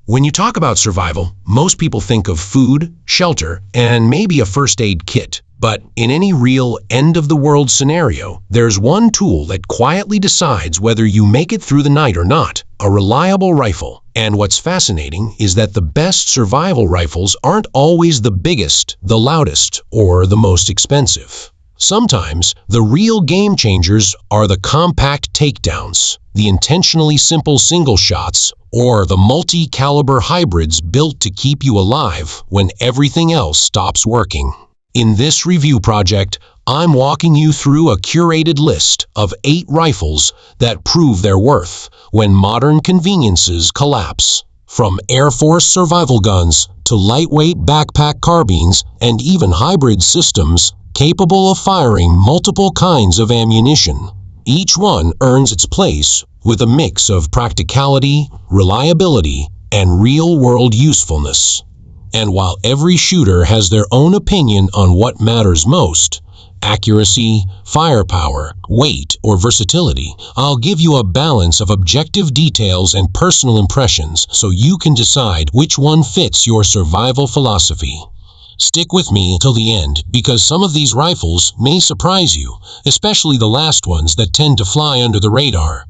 When you talk about survival, most people think of food, shelter, and maybe a first aid kit. But in any real end-of-the-world scenario, there's one tool that quietly decides whether you make it through the night or not: a reliable rifle. And what's fascinating is that the best survival rifles aren't always the biggest, the loudest, or the most expensive. Sometimes, the real game changers are the compact takedowns, the intentionally simple single shots, or the multi-caliber hybrids built to keep you alive when everything else stops working. In this review project, I'm walking you through a curated list of 8 rifles that prove their worth when modern conveniences collapse. From Air Force survival guns to lightweight backpack carbines and even hybrid systems capable of firing multiple kinds of ammunition. Each one earns its place with a mix of practicality, reliability, and real-world usefulness. And while every shooter has their own opinion on what matters most, accuracy, firepower, weight, or versatility, I'll give you a balance of objective details and personal impressions so you can decide which one fits your survival philosophy. Stick with me till the end, because some of these rifles may surprise you, especially the last ones that tend to fly under the radar.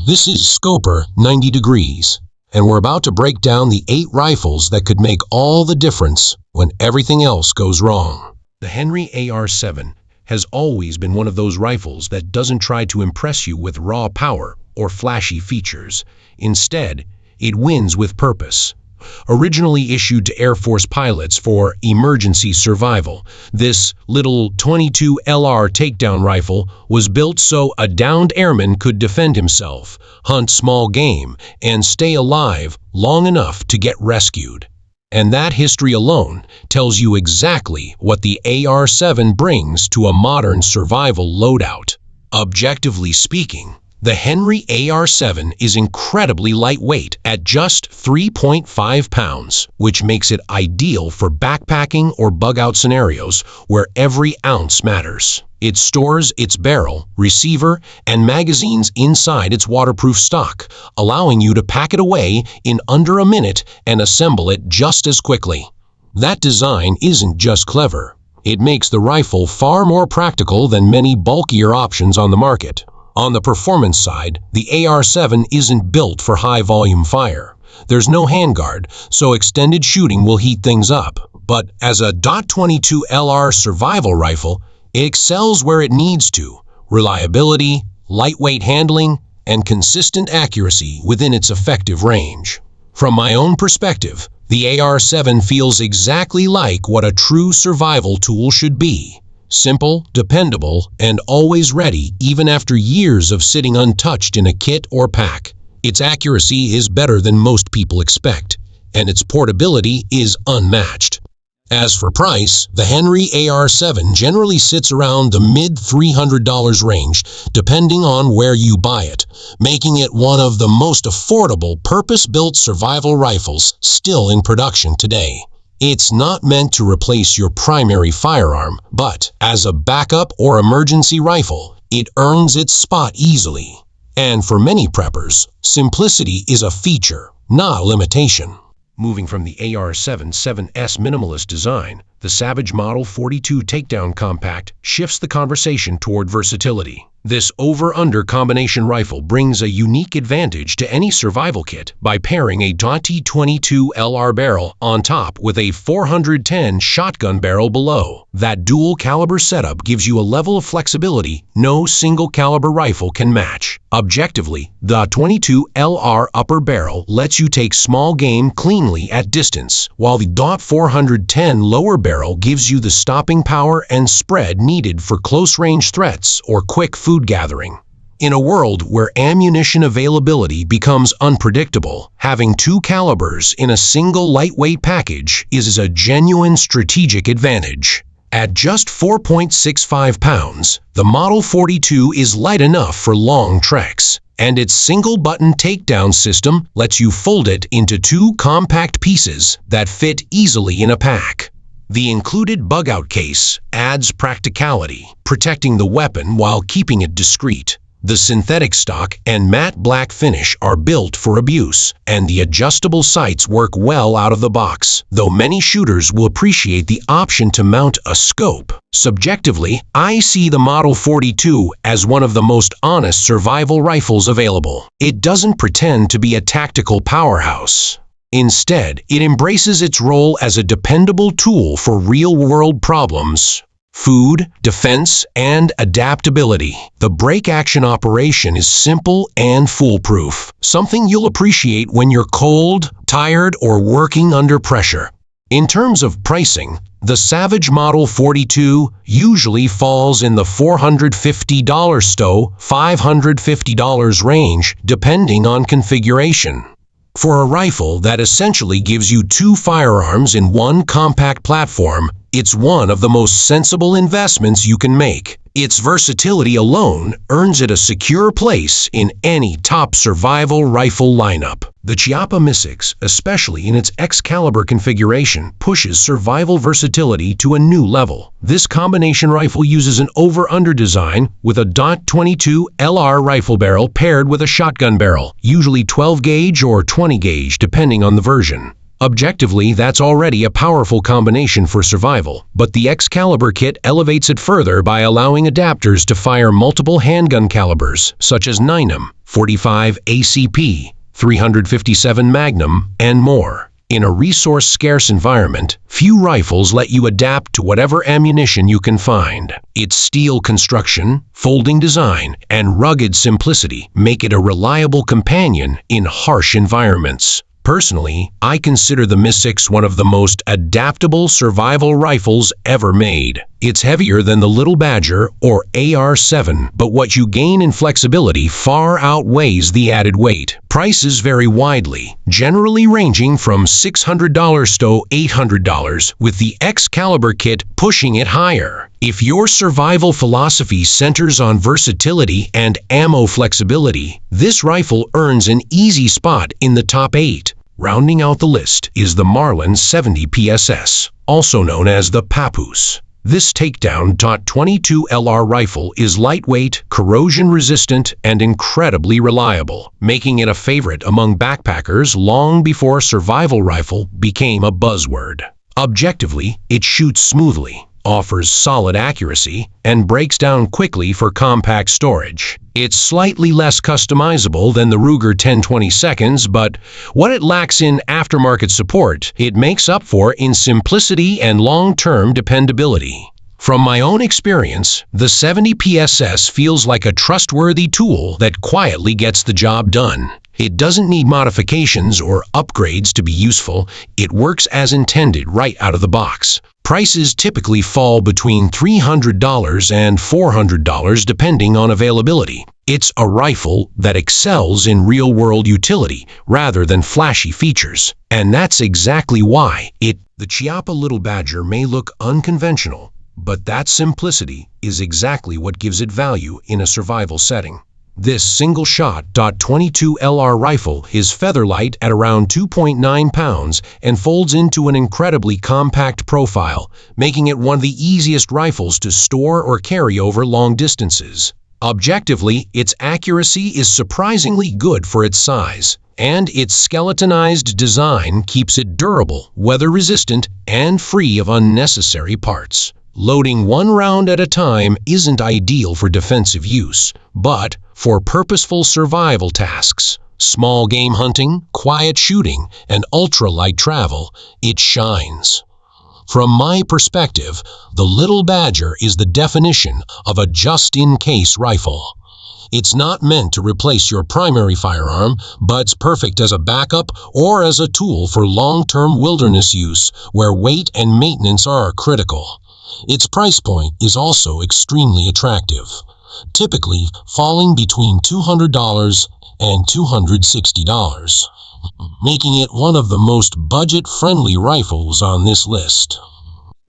This is Scoper 90 Degrees, and we're about to break down the 8 rifles that could make all the difference when everything else goes wrong. The Henry AR-7 has always been one of those rifles that doesn't try to impress you with raw power or flashy features. Instead, it wins with purpose. Originally issued to Air Force pilots for emergency survival, this little 22 LR takedown rifle was built so a downed airman could defend himself, hunt small game, and stay alive long enough to get rescued. And that history alone tells you exactly what the AR-7 brings to a modern survival loadout. Objectively speaking, the Henry AR-7 is incredibly lightweight at just 3.5 pounds, which makes it ideal for backpacking or bug-out scenarios where every ounce matters. It stores its barrel, receiver, and magazines inside its waterproof stock, allowing you to pack it away in under a minute and assemble it just as quickly. That design isn't just clever. It makes the rifle far more practical than many bulkier options on the market. On the performance side, the AR-7 isn't built for high-volume fire. There's no handguard, so extended shooting will heat things up. But as a .22 LR survival rifle, it excels where it needs to: reliability, lightweight handling, and consistent accuracy within its effective range. From my own perspective, the AR-7 feels exactly like what a true survival tool should be. Simple, dependable, and always ready even after years of sitting untouched in a kit or pack. Its accuracy is better than most people expect, and its portability is unmatched. As for price, the Henry AR-7 generally sits around the mid-$300 range, depending on where you buy it, making it one of the most affordable purpose-built survival rifles still in production today. It's not meant to replace your primary firearm, but as a backup or emergency rifle, it earns its spot easily. And for many preppers, simplicity is a feature, not a limitation. Moving from the AR-7-7S minimalist design, the Savage Model 42 Takedown Compact shifts the conversation toward versatility. This over-under combination rifle brings a unique advantage to any survival kit by pairing a .22 LR barrel on top with a 410 shotgun barrel below. That dual-caliber setup gives you a level of flexibility no single-caliber rifle can match. Objectively, the .22 LR upper barrel lets you take small game cleanly at distance, while the .410 lower barrel gives you the stopping power and spread needed for close-range threats or quick food gathering. In a world where ammunition availability becomes unpredictable, having 2 calibers in a single lightweight package is a genuine strategic advantage. At just 4.65 pounds, the Model 42 is light enough for long treks, and its single-button takedown system lets you fold it into 2 compact pieces that fit easily in a pack. The included bug-out case adds practicality, protecting the weapon while keeping it discreet. The synthetic stock and matte black finish are built for abuse, and the adjustable sights work well out of the box, though many shooters will appreciate the option to mount a scope. Subjectively, I see the Model 42 as one of the most honest survival rifles available. It doesn't pretend to be a tactical powerhouse. Instead, it embraces its role as a dependable tool for real-world problems. Food, defense, and adaptability. The break-action operation is simple and foolproof, something you'll appreciate when you're cold, tired, or working under pressure. In terms of pricing, the Savage Model 42 usually falls in the $450 to $550 range, depending on configuration. For a rifle that essentially gives you two firearms in one compact platform, it's one of the most sensible investments you can make. Its versatility alone earns it a secure place in any top survival rifle lineup. The Chiappa M6-X, especially in its X-caliber configuration, pushes survival versatility to a new level. This combination rifle uses an over-under design with a .22 LR rifle barrel paired with a shotgun barrel, usually 12 gauge or 20 gauge depending on the version. Objectively, that's already a powerful combination for survival, but the X-caliber kit elevates it further by allowing adapters to fire multiple handgun calibers, such as 9mm, 45 ACP, 357 Magnum, and more. In a resource-scarce environment, few rifles let you adapt to whatever ammunition you can find. Its steel construction, folding design, and rugged simplicity make it a reliable companion in harsh environments. Personally, I consider the M6-X one of the most adaptable survival rifles ever made. It's heavier than the Little Badger or AR-7, but what you gain in flexibility far outweighs the added weight. Prices vary widely, generally ranging from $600 to $800, with the X-caliber kit pushing it higher. If your survival philosophy centers on versatility and ammo flexibility, this rifle earns an easy spot in the top 8. Rounding out the list is the Marlin 70 PSS, also known as the Papoose. This Takedown .22 LR rifle is lightweight, corrosion-resistant, and incredibly reliable, making it a favorite among backpackers long before survival rifle became a buzzword. Objectively, it shoots smoothly, offers solid accuracy, and breaks down quickly for compact storage. It's slightly less customizable than the Ruger 10/22, but what it lacks in aftermarket support, it makes up for in simplicity and long-term dependability. From my own experience, the 70 PSS feels like a trustworthy tool that quietly gets the job done. It doesn't need modifications or upgrades to be useful. It works as intended right out of the box. Prices typically fall between $300 and $400 depending on availability. It's a rifle that excels in real-world utility rather than flashy features. And that's exactly why the Chiappa Little Badger may look unconventional, but that simplicity is exactly what gives it value in a survival setting. This single-shot .22 LR rifle is featherlight at around 2.9 pounds and folds into an incredibly compact profile, making it one of the easiest rifles to store or carry over long distances. Objectively, its accuracy is surprisingly good for its size, and its skeletonized design keeps it durable, weather-resistant, and free of unnecessary parts. Loading one round at a time isn't ideal for defensive use, but for purposeful survival tasks, small game hunting, quiet shooting, and ultralight travel, it shines. From my perspective, the Little Badger is the definition of a just-in-case rifle. It's not meant to replace your primary firearm, but it's perfect as a backup or as a tool for long-term wilderness use where weight and maintenance are critical. Its price point is also extremely attractive, typically falling between $200 and $260, making it one of the most budget-friendly rifles on this list.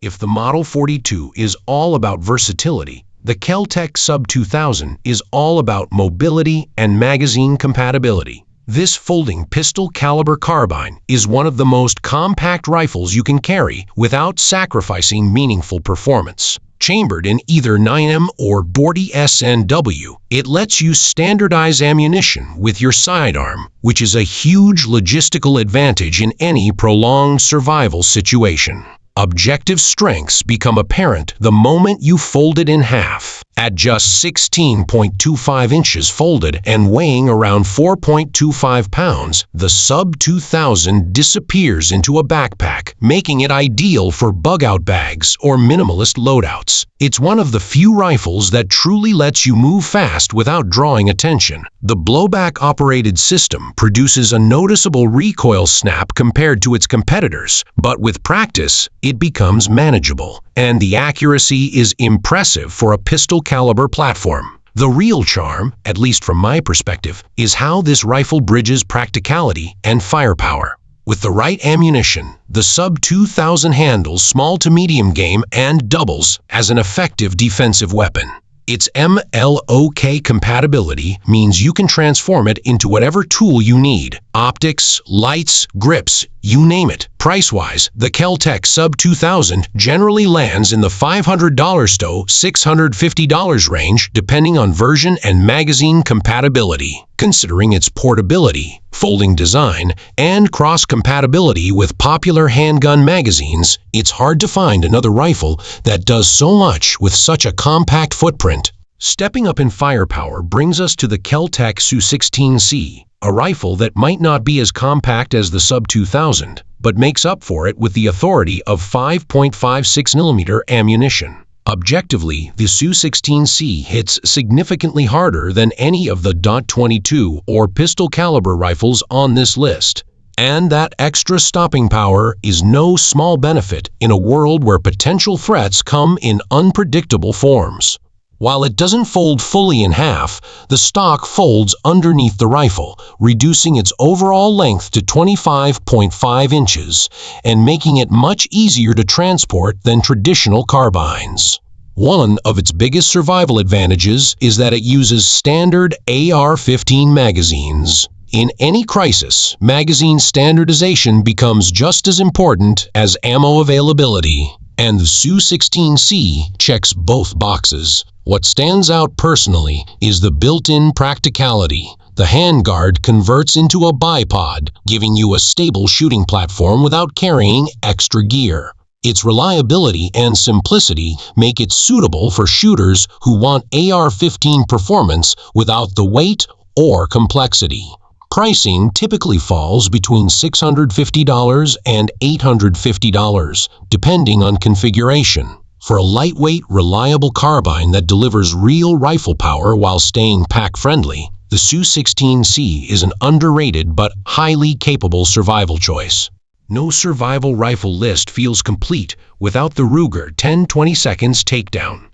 If the Model 42 is all about versatility, the Kel-Tec Sub-2000 is all about mobility and magazine compatibility. This folding pistol caliber carbine is one of the most compact rifles you can carry without sacrificing meaningful performance. Chambered in either 9mm or 40 SNW, it lets you standardize ammunition with your sidearm, which is a huge logistical advantage in any prolonged survival situation. Objective strengths become apparent the moment you fold it in half. At just 16.25 inches folded and weighing around 4.25 pounds, the Sub-2000 disappears into a backpack, making it ideal for bug-out bags or minimalist loadouts. It's one of the few rifles that truly lets you move fast without drawing attention. The blowback-operated system produces a noticeable recoil snap compared to its competitors, but with practice, it becomes manageable, and the accuracy is impressive for a pistol-caliber platform. The real charm, at least from my perspective, is how this rifle bridges practicality and firepower. With the right ammunition, the Sub-2000 handles small to medium game and doubles as an effective defensive weapon. Its MLOK compatibility means you can transform it into whatever tool you need. Optics, lights, grips, you name it. Price-wise, the Kel-Tec Sub-2000 generally lands in the $500 to $650 range depending on version and magazine compatibility. Considering its portability, folding design, and cross-compatibility with popular handgun magazines, it's hard to find another rifle that does so much with such a compact footprint. Stepping up in firepower brings us to the Kel-Tec SU-16C, a rifle that might not be as compact as the Sub-2000, but makes up for it with the authority of 5.56mm ammunition. Objectively, the SU-16C hits significantly harder than any of the .22 or pistol caliber rifles on this list. And that extra stopping power is no small benefit in a world where potential threats come in unpredictable forms. While it doesn't fold fully in half, the stock folds underneath the rifle, reducing its overall length to 25.5 inches and making it much easier to transport than traditional carbines. One of its biggest survival advantages is that it uses standard AR-15 magazines. In any crisis, magazine standardization becomes just as important as ammo availability, and the SU-16C checks both boxes. What stands out personally is the built-in practicality. The handguard converts into a bipod, giving you a stable shooting platform without carrying extra gear. Its reliability and simplicity make it suitable for shooters who want AR-15 performance without the weight or complexity. Pricing typically falls between $650 and $850, depending on configuration. For a lightweight, reliable carbine that delivers real rifle power while staying pack-friendly, the SU-16C is an underrated but highly capable survival choice. No survival rifle list feels complete without the Ruger 10/20 Takedown.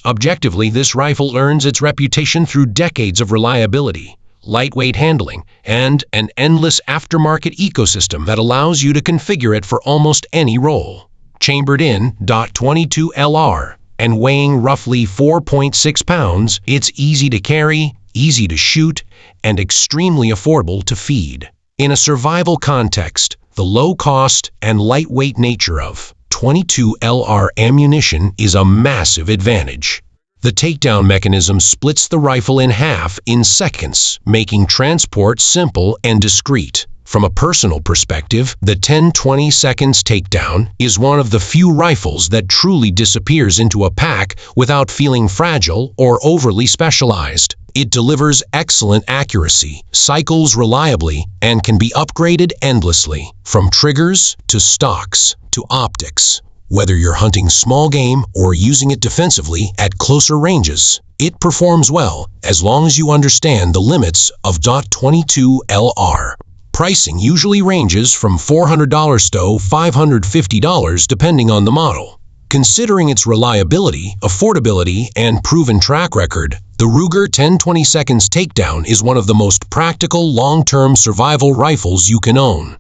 Objectively, this rifle earns its reputation through decades of reliability, lightweight handling, and an endless aftermarket ecosystem that allows you to configure it for almost any role. Chambered in .22 LR and weighing roughly 4.6 pounds, it's easy to carry, easy to shoot, and extremely affordable to feed. In a survival context, the low-cost and lightweight nature of .22 LR ammunition is a massive advantage. The takedown mechanism splits the rifle in half in seconds, making transport simple and discreet. From a personal perspective, the 10/20 takedown is one of the few rifles that truly disappears into a pack without feeling fragile or overly specialized. It delivers excellent accuracy, cycles reliably, and can be upgraded endlessly, from triggers to stocks to optics. Whether you're hunting small game or using it defensively at closer ranges, it performs well as long as you understand the limits of .22 LR. Pricing usually ranges from $400 to $550 depending on the model. Considering its reliability, affordability, and proven track record, the Ruger 10/20 Takedown is one of the most practical long-term survival rifles you can own.